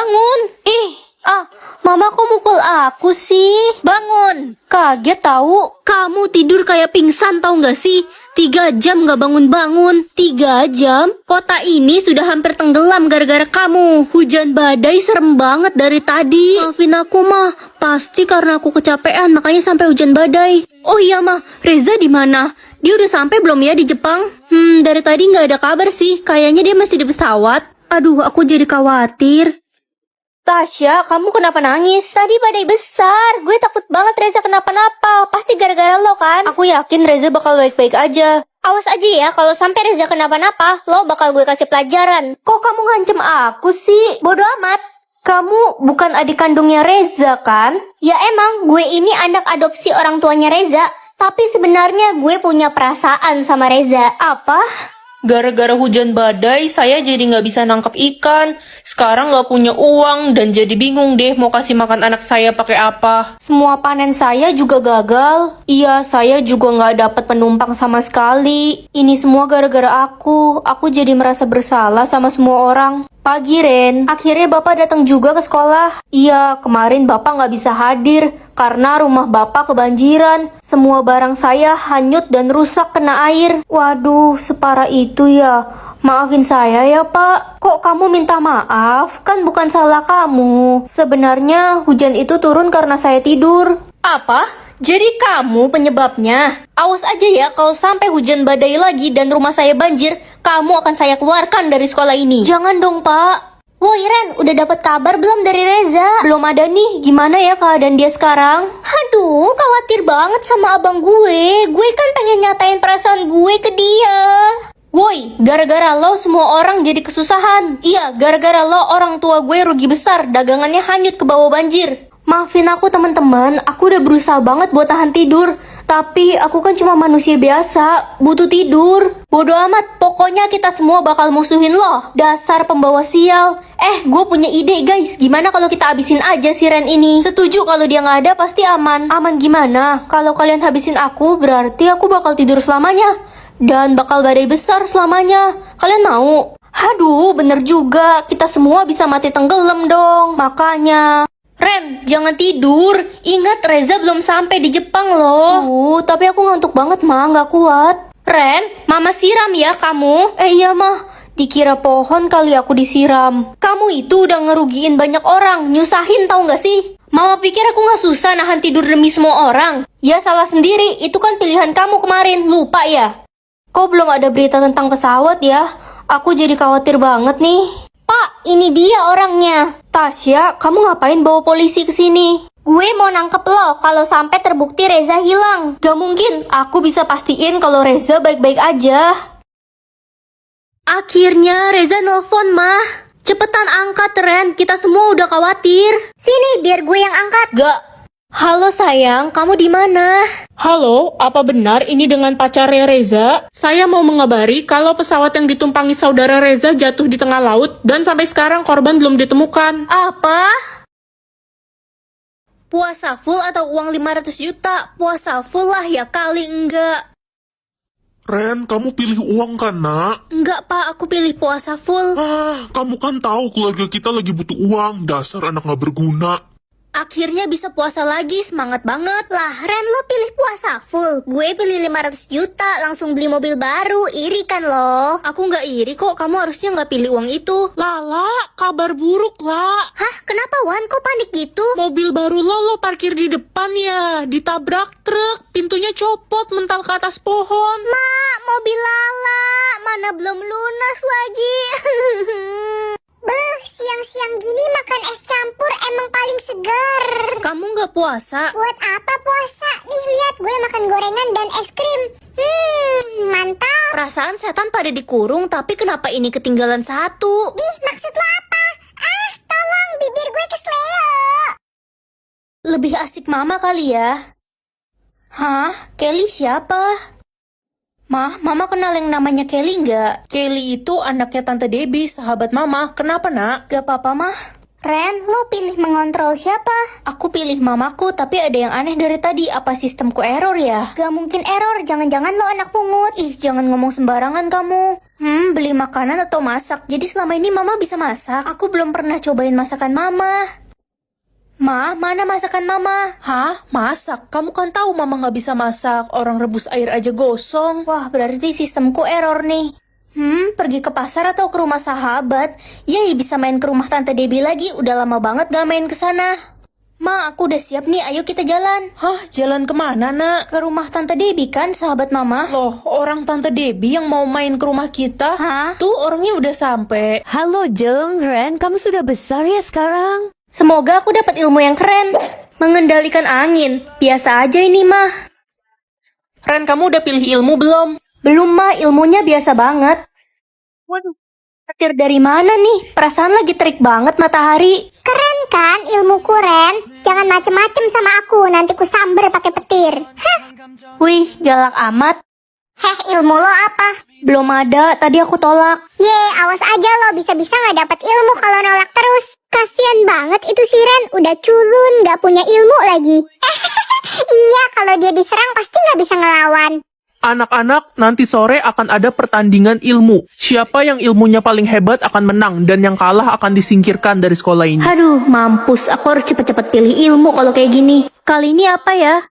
bangun. Mama kok mukul aku sih? Bangun. Kaget tahu. Kamu tidur kayak pingsan tahu nggak sih? 3 jam nggak bangun-bangun. 3 jam? Kota ini sudah hampir tenggelam gara-gara kamu. Hujan badai serem banget dari tadi. Maafin aku mah. Pasti karena aku kecapean makanya sampai hujan badai. Oh iya mah, Reza di mana? Dia udah sampai belum ya di Jepang? Dari tadi nggak ada kabar sih. Kayaknya dia masih di pesawat. Aduh, aku jadi khawatir. Tasya, kamu kenapa nangis? Tadi badai besar. Gue takut banget Reza kenapa-napa. Pasti gara-gara lo kan? Aku yakin Reza bakal baik-baik aja. Awas aja ya, kalau sampai Reza kenapa-napa, lo bakal gue kasih pelajaran. Kok kamu ngancem aku sih? Bodoh amat. Kamu bukan adik kandungnya Reza kan? Ya emang, gue ini anak adopsi orang tuanya Reza. Tapi sebenarnya gue punya perasaan sama Reza. Apa? Gara-gara hujan badai, saya jadi nggak bisa nangkap ikan. Sekarang nggak punya uang dan jadi bingung deh mau kasih makan anak saya pakai apa. Semua panen saya juga gagal. Iya, saya juga nggak dapat penumpang sama sekali. Ini semua gara-gara aku. Aku jadi merasa bersalah sama semua orang. Pagi, Ren. Akhirnya Bapak datang juga ke sekolah. Iya, kemarin Bapak nggak bisa hadir karena rumah Bapak kebanjiran. Semua barang saya hanyut dan rusak kena air. Waduh, separah itu ya. Maafin saya ya Pak. Kok kamu minta maaf? Kan bukan salah kamu. Sebenarnya hujan itu turun karena saya tidur. Apa? Jadi kamu penyebabnya? Awas aja ya kalau sampai hujan badai lagi dan rumah saya banjir, kamu akan saya keluarkan dari sekolah ini. Jangan dong Pak. Woi Ren, udah dapat kabar belum dari Reza? Belum ada nih, gimana ya keadaan dia sekarang? Aduh, khawatir banget sama abang gue. Gue kan pengen nyatain perasaan gue ke dia. Woi, gara-gara lo semua orang jadi kesusahan. Iya, gara-gara lo orang tua gue rugi besar, dagangannya hanyut ke bawah banjir. Maafin aku teman-teman, aku udah berusaha banget buat tahan tidur. Tapi aku kan cuma manusia biasa, butuh tidur. Bodoh amat, pokoknya kita semua bakal musuhin lo. Dasar pembawa sial. Gue punya ide guys, gimana kalau kita habisin aja si Ren ini? Setuju kalau dia nggak ada pasti aman. Aman gimana? Kalau kalian habisin aku, berarti aku bakal tidur selamanya. Dan bakal badai besar selamanya. Kalian mau? Aduh, bener juga. Kita semua bisa mati tenggelam dong. Makanya... Ren, jangan tidur. Ingat Reza belum sampai di Jepang loh. Tapi aku ngantuk banget mah, nggak kuat. Ren, mama siram ya kamu. Iya mah, dikira pohon kali aku disiram. Kamu itu udah ngerugiin banyak orang, nyusahin tau nggak sih? Mama pikir aku nggak susah nahan tidur demi semua orang. Ya salah sendiri, itu kan pilihan kamu kemarin, lupa ya? Kok belum ada berita tentang pesawat ya? Aku jadi khawatir banget nih. Pak, ini dia orangnya. Tasya, kamu ngapain bawa polisi ke sini? Gue mau nangkep lo kalau sampai terbukti Reza hilang. Gak mungkin, aku bisa pastiin kalau Reza baik-baik aja. Akhirnya Reza nelpon mah. Cepetan angkat Ren, kita semua udah khawatir. Sini, biar gue yang angkat. Gak. Halo sayang, kamu di mana? Halo, apa benar ini dengan pacarnya Reza? Saya mau mengabari kalau pesawat yang ditumpangi saudara Reza jatuh di tengah laut dan sampai sekarang korban belum ditemukan. Apa? Puasa full atau uang 500 juta? Puasa full lah ya kali enggak. Ren, kamu pilih uang kan, nak? Enggak pak, aku pilih puasa full. Kamu kan tahu keluarga kita lagi butuh uang. Dasar anak gak berguna. Akhirnya bisa puasa lagi, semangat banget. Lah, Ren lo pilih puasa full. Gue pilih 500 juta, langsung beli mobil baru. Iri kan lo? Aku nggak iri kok, kamu harusnya nggak pilih uang itu. Lala, kabar buruk lah. Hah, kenapa Wan? Kok panik gitu? Mobil baru lo parkir di depan ya, ditabrak truk, pintunya copot mental ke atas pohon. Mak, mobil Lala, mana belum lunas lagi. Siang-siang gini makan es campur emang paling segar. Kamu nggak puasa? Buat apa puasa? Nih lihat gue makan gorengan dan es krim. Mantap. Perasaan setan pada dikurung, tapi kenapa ini ketinggalan satu? Ih, maksud lo apa? Tolong bibir gue kesleo. Lebih asik mama kali ya. Hah? Kelly siapa? Mama kenal yang namanya Kelly nggak? Kelly itu anaknya Tante Debbie, sahabat Mama. Kenapa, nak? Gak apa-apa, Mah. Ren, lo pilih mengontrol siapa? Aku pilih mamaku, tapi ada yang aneh dari tadi. Apa sistemku error ya? Gak mungkin error, jangan-jangan lo anak pungut. Ih, jangan ngomong sembarangan kamu. Beli makanan atau masak? Jadi selama ini mama bisa masak? Aku belum pernah cobain masakan mama. Ma, mana masakan mama? Hah? Masak? Kamu kan tahu mama nggak bisa masak. Orang rebus air aja gosong. Wah, berarti sistemku error nih. Pergi ke pasar atau ke rumah sahabat? Yay, bisa main ke rumah Tante Debbie lagi. Udah lama banget gak main ke sana. Ma, aku udah siap nih. Ayo kita jalan. Hah? Jalan kemana, nak? Ke rumah Tante Debbie kan, sahabat mama. Loh, orang Tante Debbie yang mau main ke rumah kita? Hah? Tuh, orangnya udah sampai. Halo Jeng, Ren, kamu sudah besar ya sekarang? Semoga aku dapat ilmu yang keren. Mengendalikan angin. Biasa aja ini, mah. Ren, kamu udah pilih ilmu belum? Belum, mah. Ilmunya biasa banget. Waduh. Petir dari mana nih? Perasaan lagi terik banget matahari. Keren kan ilmuku, Ren? Jangan macem-macem sama aku, nanti ku samber pakai petir. Hah, Wih, galak amat. ilmu lo apa? Belum ada, tadi aku tolak. Awas aja lo, bisa-bisa nggak dapat ilmu kalau nolak terus. Kasian banget itu si Ren, udah culun, nggak punya ilmu lagi. Iya, kalau dia diserang pasti nggak bisa ngelawan. Anak-anak, nanti sore akan ada pertandingan ilmu. Siapa yang ilmunya paling hebat akan menang dan yang kalah akan disingkirkan dari sekolah ini. Aduh, mampus. Aku harus cepet-cepet pilih ilmu kalau kayak gini. Kali ini apa ya?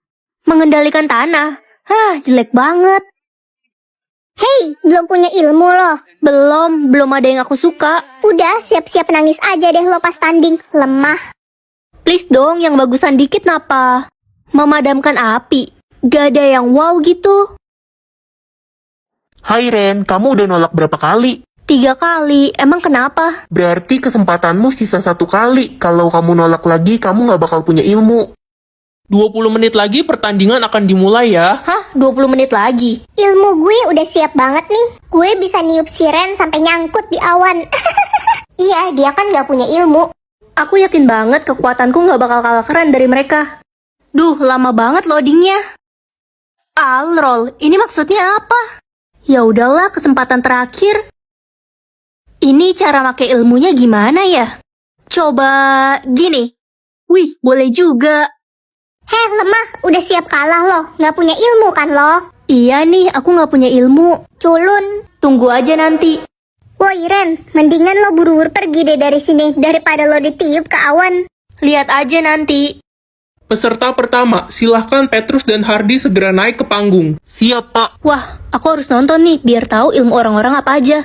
Mengendalikan tanah. Hah, jelek banget. Hei, belum punya ilmu lo. Belum ada yang aku suka. Udah, siap-siap nangis aja deh lo pas tanding. Lemah. Please dong, yang bagusan dikit napa? Memadamkan api. Gak ada yang wow gitu. Hai Ren, kamu udah nolak berapa kali? 3 kali, emang kenapa? Berarti kesempatanmu sisa 1 kali. Kalau kamu nolak lagi, kamu nggak bakal punya ilmu. 20 menit lagi pertandingan akan dimulai ya. Hah, 20 menit lagi? Ilmu gue udah siap banget nih. Gue bisa niup si Ren sampai nyangkut di awan. Iya, dia kan gak punya ilmu. Aku yakin banget kekuatanku gak bakal kalah keren dari mereka. Duh, lama banget loadingnya. Alrol, ini maksudnya apa? Ya udahlah, kesempatan terakhir. Ini cara pakai ilmunya gimana ya? Coba gini. Wih, boleh juga. Lemah, udah siap kalah lo. Gak punya ilmu kan lo? Iya nih, aku gak punya ilmu. Culun. Tunggu aja nanti. Woi Ren, mendingan lo buru-buru pergi deh dari sini daripada lo ditiup ke awan. Lihat aja nanti. Peserta pertama, silahkan Petrus dan Hardy segera naik ke panggung. Siap, Pak. Wah, aku harus nonton nih biar tahu ilmu orang-orang apa aja.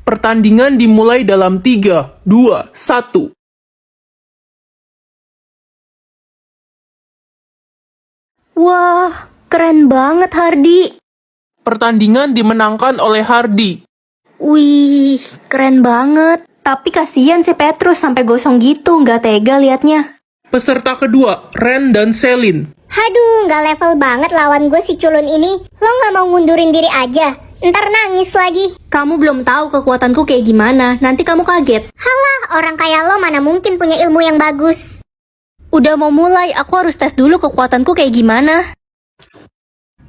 Pertandingan dimulai dalam 3, 2, 1. Wah, keren banget Hardy. Pertandingan dimenangkan oleh Hardy. Wih, keren banget. Tapi kasihan si Petrus sampai gosong gitu, nggak tega liatnya. Peserta kedua, Ren dan Selin. Haduh, gak level banget lawan gue si culun ini. Lo gak mau ngundurin diri aja? Ntar nangis lagi. Kamu belum tahu kekuatanku kayak gimana, nanti kamu kaget. Halah, orang kayak lo mana mungkin punya ilmu yang bagus. Udah mau mulai, aku harus tes dulu kekuatanku kayak gimana.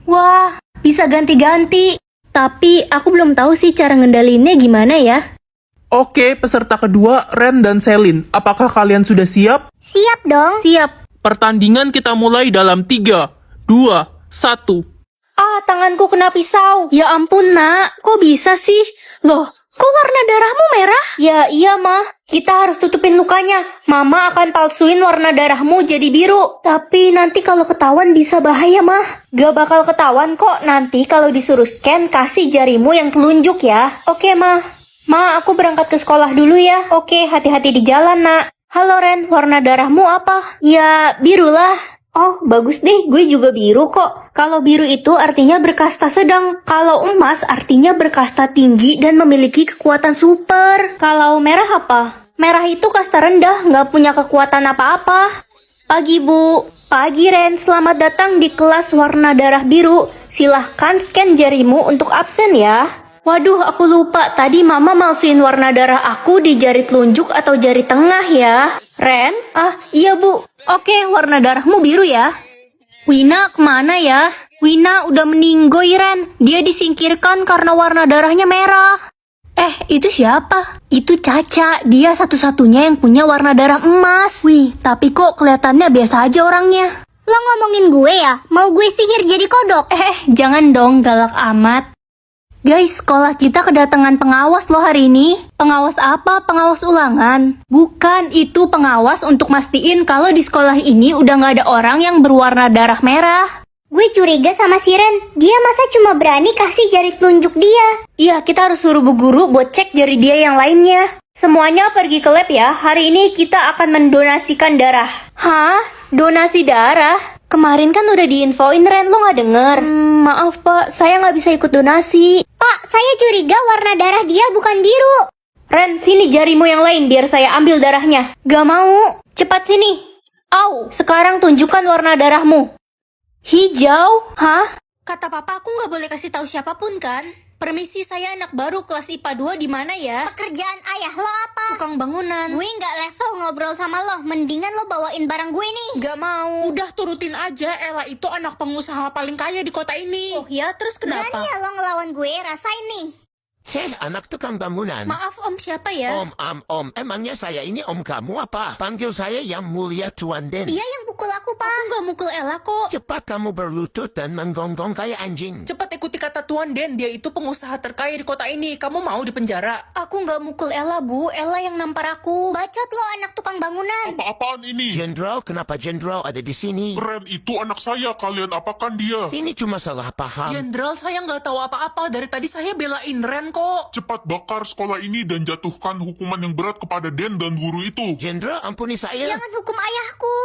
Wah, bisa ganti-ganti. Tapi aku belum tahu sih cara ngendalinnya gimana ya. Oke, peserta kedua, Ren dan Selin. Apakah kalian sudah siap? Siap dong. Siap. Pertandingan kita mulai dalam 3, 2, 1. Ah, tanganku kena pisau. Ya ampun, Nak. Kok bisa sih? Loh, kok warna darahmu merah? Ya iya, Mah. Kita harus tutupin lukanya. Mama akan palsuin warna darahmu jadi biru. Tapi nanti kalau ketahuan bisa bahaya, Mah. Gak bakal ketahuan kok. Nanti kalau disuruh scan, kasih jarimu yang telunjuk ya. Oke, Mah. Ma, aku berangkat ke sekolah dulu ya. Oke, hati-hati di jalan, Nak. Halo, Ren. Warna darahmu apa? Ya, biru lah. Oh, bagus deh. Gue juga biru kok. Kalau biru itu artinya berkasta sedang. Kalau emas artinya berkasta tinggi dan memiliki kekuatan super. Kalau merah apa? Merah itu kasta rendah, nggak punya kekuatan apa-apa. Pagi, Bu. Pagi, Ren. Selamat datang di kelas warna darah biru. Silahkan scan jarimu untuk absen ya. Waduh, aku lupa. Tadi Mama malsuin warna darah aku di jari telunjuk atau jari tengah ya. Ren? Ah, iya Bu. Oke, warna darahmu biru ya. Wina kemana ya? Wina udah meninggoy, Ren. Dia disingkirkan karena warna darahnya merah. Itu siapa? Itu Caca. Dia satu-satunya yang punya warna darah emas. Wih, tapi kok kelihatannya biasa aja orangnya. Lo ngomongin gue ya? Mau gue sihir jadi kodok? Jangan dong galak amat. Guys, sekolah kita kedatangan pengawas loh hari ini. Pengawas apa? Pengawas ulangan? Bukan, itu pengawas untuk mastiin kalau di sekolah ini udah nggak ada orang yang berwarna darah merah. Gue curiga sama si Ren. Dia masa cuma berani kasih jari telunjuk dia? Iya, kita harus suruh bu guru buat cek jari dia yang lainnya. Semuanya pergi ke lab ya. Hari ini kita akan mendonasikan darah. Hah? Donasi darah? Kemarin kan udah diinfoin Ren, lo nggak denger? Maaf pak, saya nggak bisa ikut donasi. Pak, saya curiga warna darah dia bukan biru. Ren, sini jarimu yang lain biar saya ambil darahnya. Gak mau. Cepat sini. Au, sekarang tunjukkan warna darahmu. Hijau? Hah? Kata papa aku nggak boleh kasih tahu siapapun kan? Permisi, saya anak baru kelas IPA 2 di mana ya? Pekerjaan ayah lo apa? Tukang bangunan. Gue nggak level ngobrol sama lo. Mendingan lo bawain barang gue nih. Gak mau. Udah turutin aja, Ella itu anak pengusaha paling kaya di kota ini. Oh ya, terus kenapa? Berani ya lo ngelawan gue? Rasain nih. Heh, anak tukang bangunan. Maaf om, siapa ya? Om, emangnya saya ini om kamu apa? Panggil saya yang mulia Tuan Den. Dia yang pukul aku, Pak. Aku nggak mukul Ella kok. Cepat kamu berlutut dan menggonggong kayak anjing. Cepat ikuti kata Tuan Den, dia itu pengusaha terkaya di kota ini. Kamu mau dipenjara? Aku nggak mukul Ella bu, Ella yang nampar aku. Bacot lo anak tukang bangunan. Apa-apaan ini? Jenderal, kenapa Jenderal ada di sini? Ren, itu anak saya. Kalian apakan dia? Ini cuma salah paham. Jenderal, saya nggak tahu apa-apa. Dari tadi saya belain Ren kok. Cepat bakar sekolah ini dan jatuhkan hukuman yang berat kepada Den dan guru itu. Jenderal, ampuni saya. Jangan hukum ayahku.